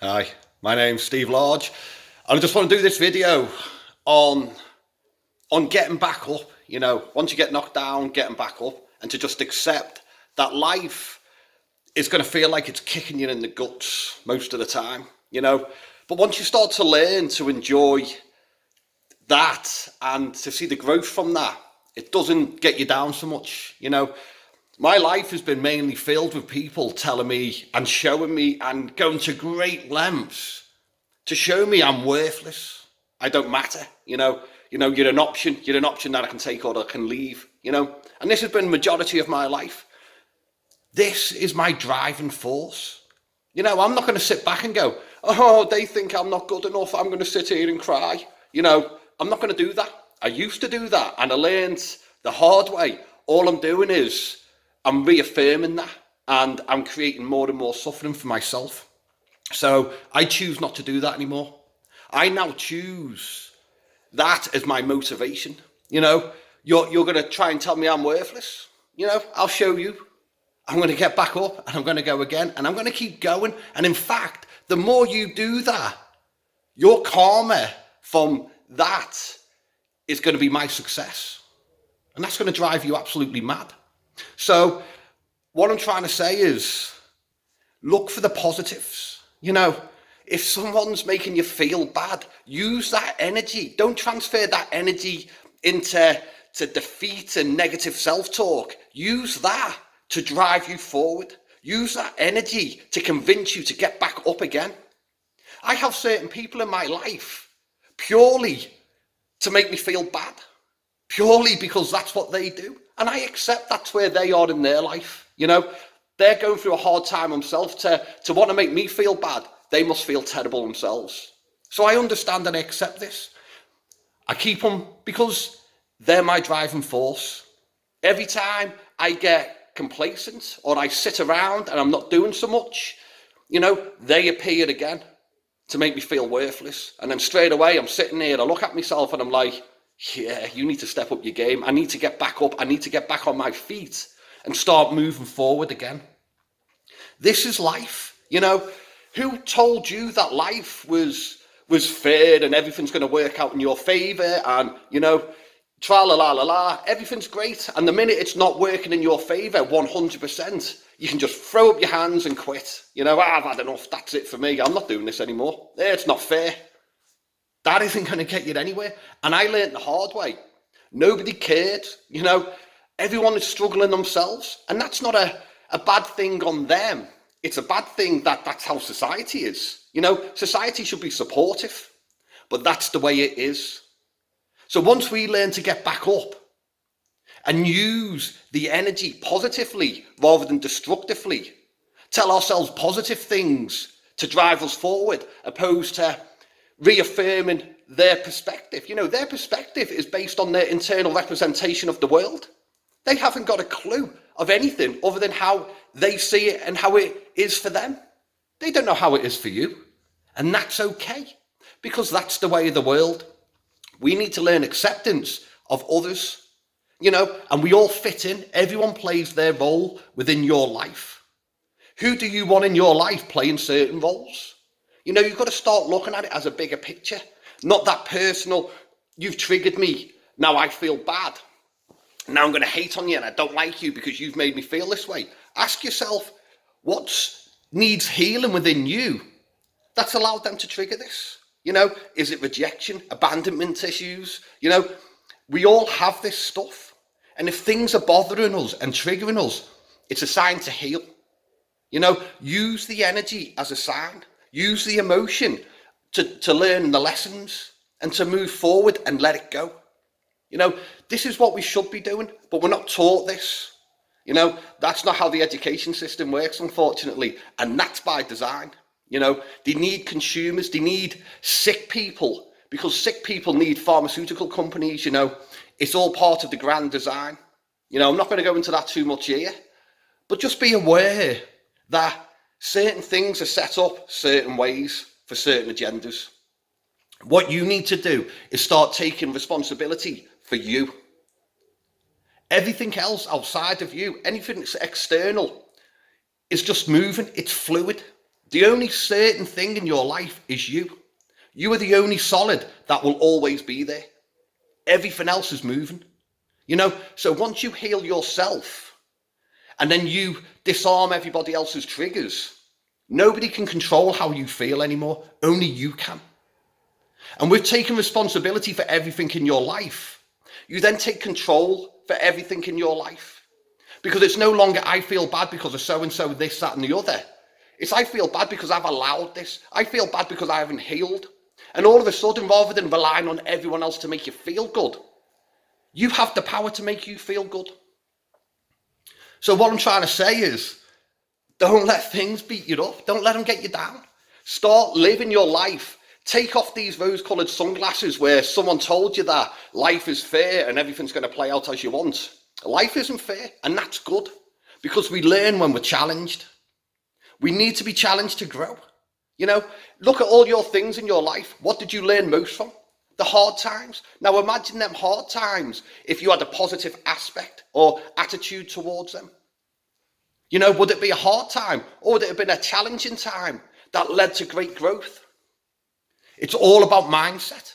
Hi, my name's Steve Lodge, and I just want to do this video on getting back up. Once you get knocked down, getting back up, and to just accept that life is going to feel like it's kicking you in the guts most of the time. But once you start to learn to enjoy that and to see the growth from that, it doesn't get you down so much. My life has been mainly filled with people telling me and showing me and going to great lengths to show me I'm worthless. I don't matter. You're an option. You're an option that I can take or that I can leave. And this has been the majority of my life. This is my driving force. I'm not going to sit back and go, oh, they think I'm not good enough. I'm going to sit here and cry. I'm not going to do that. I used to do that, and I learned the hard way. All I'm doing is I'm reaffirming that, and I'm creating more and more suffering for myself. So I choose not to do that anymore. I now choose that as my motivation. You're going to try and tell me I'm worthless. I'll show you. I'm going to get back up, and I'm going to go again, and I'm going to keep going. And in fact, the more you do that, your karma from that is going to be my success. And that's going to drive you absolutely mad. So what I'm trying to say is look for the positives. If someone's making you feel bad, use that energy. Don't transfer that energy into defeat and negative self-talk. Use that to drive you forward. Use that energy to convince you to get back up again. I have certain people in my life purely to make me feel bad, purely because that's what they do. And I accept that's where they are in their life. They're going through a hard time themselves to want to make me feel bad. They must feel terrible themselves. So I understand and I accept this. I keep them because they're my driving force. Every time I get complacent or I sit around and I'm not doing so much, they appear again to make me feel worthless. And then straight away I'm sitting here, I look at myself and I'm like, yeah, you need to step up your game. I need to get back up. I need to get back on my feet and start moving forward again. This is life. Who told you that life was fair and everything's going to work out in your favor and, tra la la la la, everything's great. And the minute it's not working in your favor 100%, you can just throw up your hands and quit. I've had enough. That's it for me. I'm not doing this anymore. It's not fair. That isn't going to get you anywhere. And I learned the hard way. Nobody cared. Everyone is struggling themselves. And that's not a bad thing on them. It's a bad thing that's how society is. Society should be supportive. But that's the way it is. So once we learn to get back up and use the energy positively rather than destructively, tell ourselves positive things to drive us forward, opposed to reaffirming their perspective. Their perspective is based on their internal representation of the world. They haven't got a clue of anything other than how they see it and how it is for them. They don't know how it is for you. And that's okay, because that's the way of the world. We need to learn acceptance of others, and we all fit in. Everyone plays their role within your life. Who do you want in your life playing certain roles? You've got to start looking at it as a bigger picture, not that personal. You've triggered me. Now I feel bad. Now I'm going to hate on you and I don't like you because you've made me feel this way. Ask yourself, what needs healing within you that's allowed them to trigger this? Is it rejection, abandonment issues? We all have this stuff. And if things are bothering us and triggering us, it's a sign to heal. Use the energy as a sign. Use the emotion to learn the lessons and to move forward and let it go. This is what we should be doing, but we're not taught this. That's not how the education system works, unfortunately. And that's by design. They need consumers, they need sick people, because sick people need pharmaceutical companies. It's all part of the grand design. I'm not going to go into that too much here, but just be aware that certain things are set up certain ways for certain agendas. What you need to do is start taking responsibility for you. Everything else outside of you, anything that's external, is just moving. It's fluid. The only certain thing in your life is you. You are the only solid that will always be there. Everything else is moving. So once you heal yourself and then you disarm everybody else's triggers, nobody can control how you feel anymore. Only you can. And with taking responsibility for everything in your life, you then take control for everything in your life. Because it's no longer, I feel bad because of so-and-so, this, that, and the other. It's, I feel bad because I've allowed this. I feel bad because I haven't healed. And all of a sudden, rather than relying on everyone else to make you feel good, you have the power to make you feel good. So what I'm trying to say is, don't let things beat you up. Don't let them get you down. Start living your life. Take off these rose-coloured sunglasses where someone told you that life is fair and everything's going to play out as you want. Life isn't fair, and that's good, because we learn when we're challenged. We need to be challenged to grow. Look at all your things in your life. What did you learn most from? The hard times. Now imagine them hard times if you had a positive aspect or attitude towards them. Would it be a hard time, or would it have been a challenging time that led to great growth? It's all about mindset.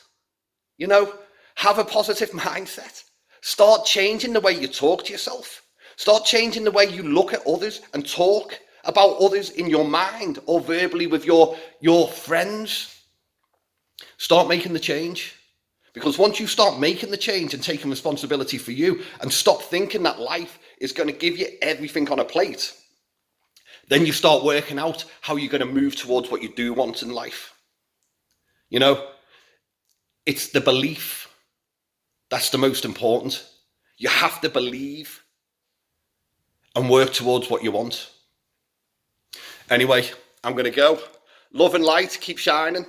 Have a positive mindset. Start changing the way you talk to yourself. Start changing the way you look at others and talk about others in your mind or verbally with your friends. Start making the change. Because once you start making the change and taking responsibility for you and stop thinking that life is going to give you everything on a plate, then you start working out how you're going to move towards what you do want in life. It's the belief that's the most important. You have to believe and work towards what you want. Anyway, I'm going to go. Love and light, keep shining.